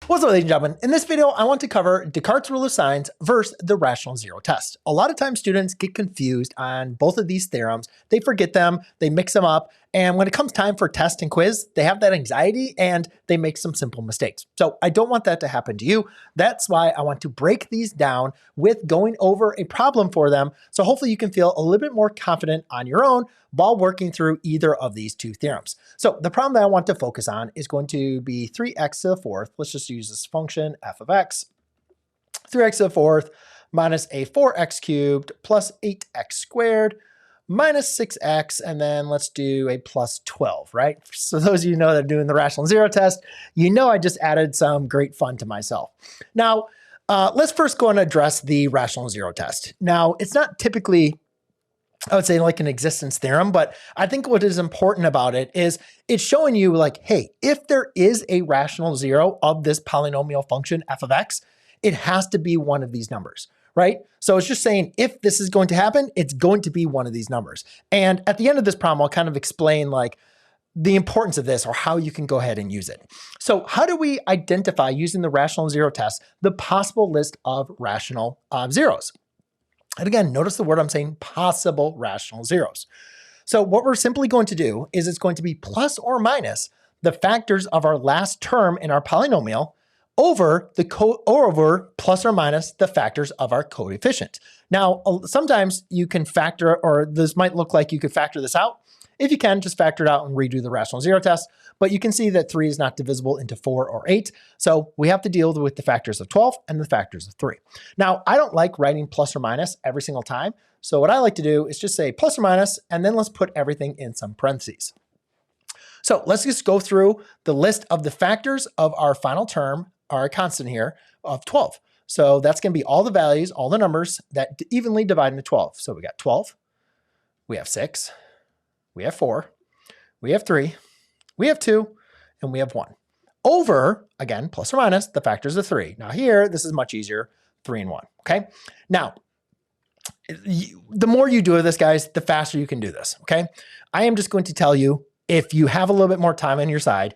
What's up, ladies and gentlemen? In this video, I want to cover Descartes' Rule of Signs versus the Rational Zero test. A lot of times students get confused on both of these theorems. They forget them, they mix them up, and when it comes time for test and quiz, they have that anxiety and they make some simple mistakes. So I don't want that to happen to you. That's why I want to break these down with going over a problem for them. So hopefully you can feel a little bit more confident on your own while working through either of these two theorems. So the problem that I want to focus on is going to be 3x to the fourth. Let's just use this function f of x. 3x to the fourth minus a 4x cubed plus 8x squared minus 6x, and then let's do a plus 12, right? So those of you know that are doing the rational zero test, you know I just added some great fun to myself. Now, let's first go and address the rational zero test. Now, it's not typically, I would say, like an existence theorem, but I think what is important about it is it's showing you like, hey, if there is a rational zero of this polynomial function f of x, it has to be one of these numbers, right? So it's just saying if this is going to happen, it's going to be one of these numbers. And at the end of this problem, I'll kind of explain like the importance of this or how you can go ahead and use it. So how do we identify using the rational zero test the possible list of rational zeros? And again, notice the word I'm saying, possible rational zeros. So what we're simply going to do is it's going to be plus or minus the factors of our last term in our polynomial over over plus or minus the factors of our coefficient. Now, sometimes you can factor, or this might look like you could factor this out. If you can, just factor it out and redo the rational zero test. But you can see that 3 is not divisible into 4 or 8. So we have to deal with the factors of 12 and the factors of 3. Now, I don't like writing plus or minus every single time. So what I like to do is just say plus or minus, and then let's put everything in some parentheses. So let's just go through the list of the factors of our final term, our constant here, of 12. So that's going to be all the values, all the numbers that evenly divide into 12. So we got 12, we have 6, we have 4, we have 3, we have 2, and we have 1. Over, again, plus or minus, the factors of 3. Now here, this is much easier, 3 and 1, okay? Now, the more you do of this, guys, the faster you can do this, okay? I am just going to tell you, if you have a little bit more time on your side,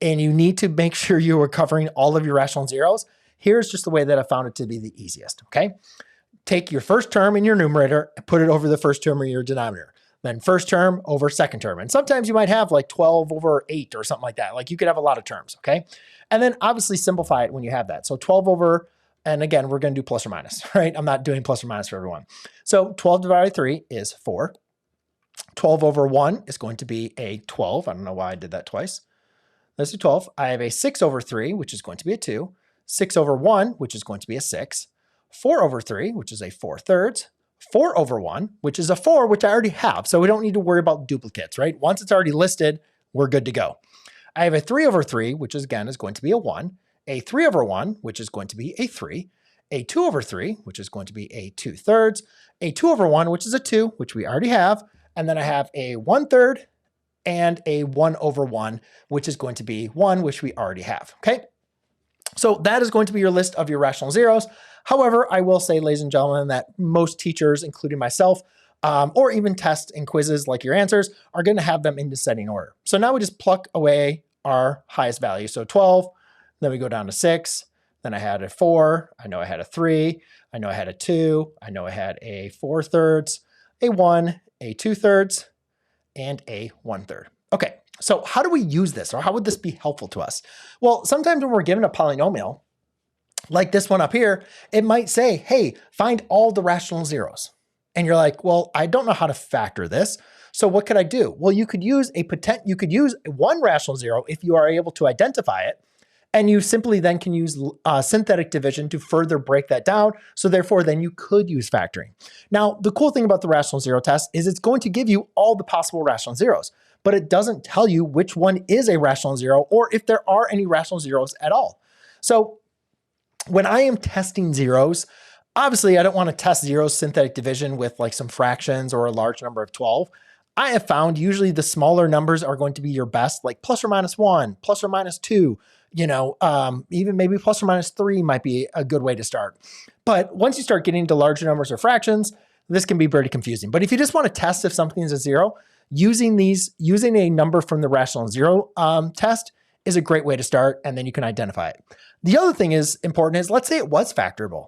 and you need to make sure you are covering all of your rational zeros, here's just the way that I found it to be the easiest, okay? Take your first term in your numerator and put it over the first term in your denominator. Then first term over second term. And sometimes you might have like 12 over 8 or something like that. Like you could have a lot of terms, okay? And then obviously simplify it when you have that. So 12 over, and again, we're going to do plus or minus, right? I'm not doing plus or minus for everyone. So 12 divided by 3 is 4. 12 over 1 is going to be a 12. I don't know why I did that twice. Let's do 12. I have a 6 over 3, which is going to be a 2. 6 over 1, which is going to be a 6. 4 over 3, which is a 4/3. 4 over 1, which is a 4, which I already have. So we don't need to worry about duplicates, right? Once it's already listed, we're good to go. I have a 3 over 3, which is again is going to be a 1. A 3 over 1, which is going to be a 3. A 2 over 3, which is going to be a 2/3. A 2 over 1, which is a 2, which we already have. And then I have a 1/3. And a 1 over 1, which is going to be 1, which we already have, okay? So that is going to be your list of your rational zeros. However, I will say, ladies and gentlemen, that most teachers, including myself, or even tests and quizzes like your answers, are going to have them in descending order. So now we just pluck away our highest value. So 12, then we go down to 6, then I had a 4, I know I had a 3, I know I had a 2, I know I had a 4/3, a 1, a 2/3, and a 1/3. Okay, so how do we use this, or how would this be helpful to us? Well, sometimes when we're given a polynomial, like this one up here, it might say, hey, find all the rational zeros. And you're like, well, I don't know how to factor this. So what could I do? Well, you could use one rational zero if you are able to identify it. And you simply then can use synthetic division to further break that down. So therefore, then you could use factoring. Now, the cool thing about the rational zero test is it's going to give you all the possible rational zeros, but it doesn't tell you which one is a rational zero or if there are any rational zeros at all. So when I am testing zeros, obviously I don't want to test zeros synthetic division with like some fractions or a large number of 12. I have found usually the smaller numbers are going to be your best, like plus or minus 1, plus or minus 2, you know, even maybe plus or minus 3 might be a good way to start. But once you start getting to larger numbers or fractions, this can be pretty confusing. But if you just want to test if something is a zero, using a number from the rational zero test is a great way to start, and then you can identify it. The other thing is important is, let's say it was factorable.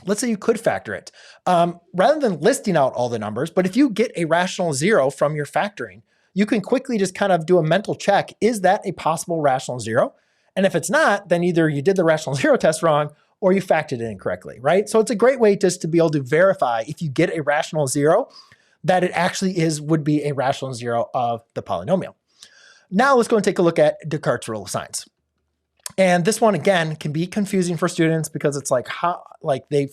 Let's say you could factor it. Rather than listing out all the numbers, but if you get a rational zero from your factoring, you can quickly just kind of do a mental check. Is that a possible rational zero? And if it's not, then either you did the rational zero test wrong or you factored it incorrectly, right? So it's a great way just to be able to verify if you get a rational zero, that it actually would be a rational zero of the polynomial. Now let's go and take a look at Descartes' Rule of Signs. And this one, again, can be confusing for students because it's like they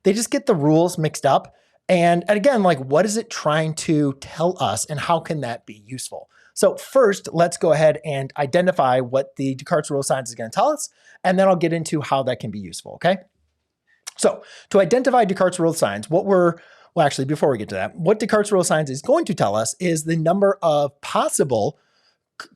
just get the rules mixed up. And again, like, what is it trying to tell us and how can that be useful? So first, let's go ahead and identify what the Descartes' Rule of Signs is going to tell us, and then I'll get into how that can be useful, okay? So to identify Descartes' Rule of Signs, actually, before we get to that, what Descartes' Rule of Signs is going to tell us is the number of possible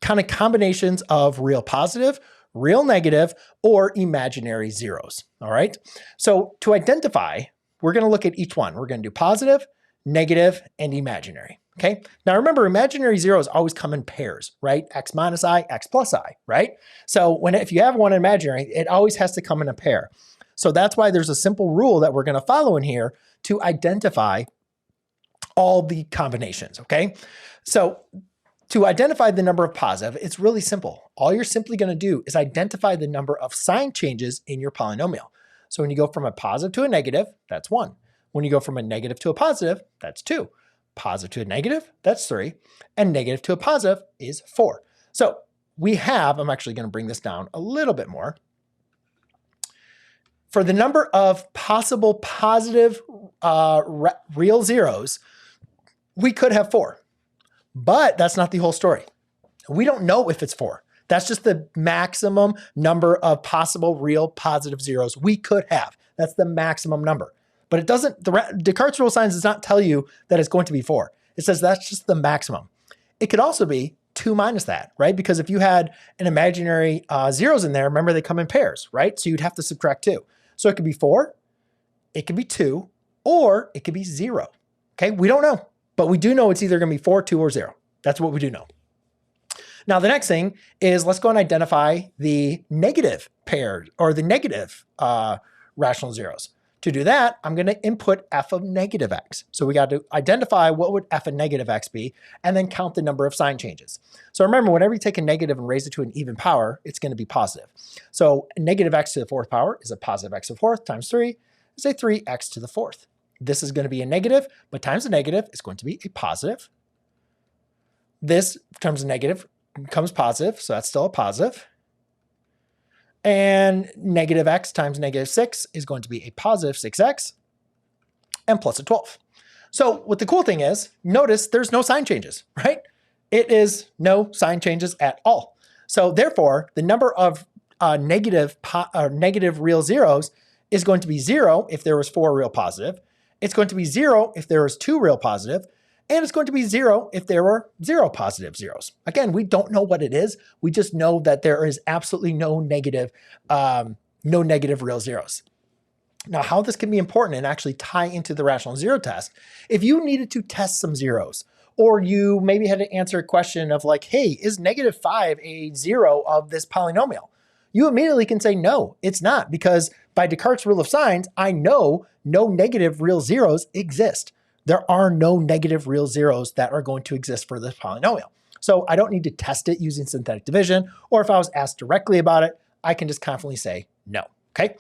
kind of combinations of real positive, real negative, or imaginary zeros, all right? So to identify, we're going to look at each one. We're going to do positive, negative, and imaginary, okay? Now remember, imaginary zeros always come in pairs, right? X minus I, X plus I, right? So if you have one imaginary, it always has to come in a pair. So that's why there's a simple rule that we're going to follow in here to identify all the combinations, okay? So to identify the number of positive, it's really simple. All you're simply going to do is identify the number of sign changes in your polynomial. So when you go from a positive to a negative, that's 1. When you go from a negative to a positive, that's 2. Positive to a negative, that's 3. And negative to a positive is 4. So we have, I'm actually going to bring this down a little bit more. For the number of possible positive real zeros, we could have 4. But that's not the whole story. We don't know if it's 4. That's just the maximum number of possible real positive zeros we could have. That's the maximum number. But it doesn't, Descartes' Rule of Signs does not tell you that it's going to be 4. It says that's just the maximum. It could also be 2 minus that, right? Because if you had an imaginary zeros in there, remember they come in pairs, right? So you'd have to subtract 2. So it could be 4, it could be 2, or it could be 0. Okay, we don't know. But we do know it's either going to be 4, 2, or 0. That's what we do know. Now, the next thing is let's go and identify the negative pair or the negative rational zeros. To do that, I'm going to input f of negative x. So we got to identify what would f of negative x be and then count the number of sign changes. So remember, whenever you take a negative and raise it to an even power, it's going to be positive. So negative x to the 4th power is a positive x to the 4th times 3 is a 3x to the 4th. This is going to be a negative, but times a negative is going to be a positive. This times a negative becomes positive, so that's still a positive. And negative x times negative 6 is going to be a positive 6x and plus a 12. So what the cool thing is, notice there's no sign changes, right? It is no sign changes at all. So therefore, the number of negative real zeros is going to be 0 if there was 4 real positive. It's going to be 0 if there was 2 real positive, and it's going to be 0 if there were 0 positive zeros. Again, we don't know what it is. We just know that there is absolutely no negative real zeros. Now, how this can be important and actually tie into the rational zero test, if you needed to test some zeros, or you maybe had to answer a question of like, hey, is -5 a zero of this polynomial? You immediately can say, no, it's not, because by Descartes' Rule of Signs, I know no negative real zeros exist. There are no negative real zeros that are going to exist for this polynomial. So I don't need to test it using synthetic division, or if I was asked directly about it, I can just confidently say no, okay?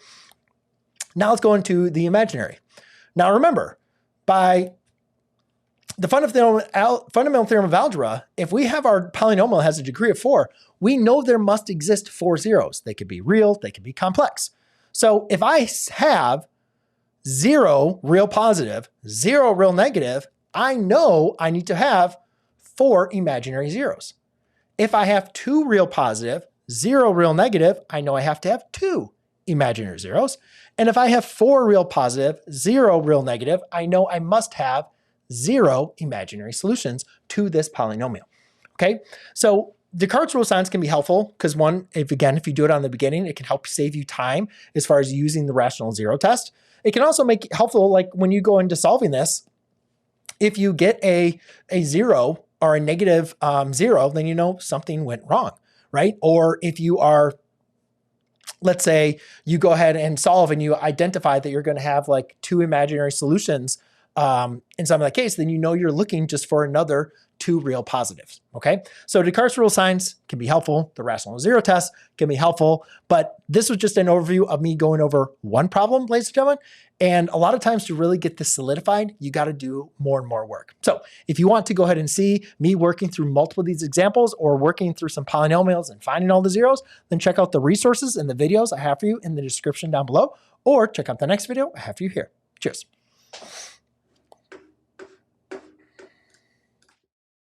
Now let's go into the imaginary. Now remember, by the fundamental theorem of algebra, if we have our polynomial has a degree of 4, we know there must exist 4 zeros. They could be real, they could be complex. So if I have 0 real positive, 0 real negative, I know I need to have 4 imaginary zeros. If I have 2 real positive, 0 real negative, I know I have to have 2 imaginary zeros. And if I have 4 real positive, 0 real negative, I know I must have 0 imaginary solutions to this polynomial. Okay, so Descartes' Rule of Signs can be helpful because one, if you do it on the beginning, it can help save you time as far as using the rational zero test. It can also make it helpful, like when you go into solving this, if you get a 0 or a negative 0, then you know something went wrong, right? Or if you are let's say you go ahead and solve and you identify that you're going to have like two imaginary solutions in some of that case, then you know you're looking just for another two real positives, okay? So Descartes' rule of signs can be helpful. The rational zero test can be helpful, but this was just an overview of me going over one problem, ladies and gentlemen. And a lot of times to really get this solidified, you got to do more and more work. So if you want to go ahead and see me working through multiple of these examples or working through some polynomials and finding all the zeros, then check out the resources and the videos I have for you in the description down below, or check out the next video I have for you here. Cheers.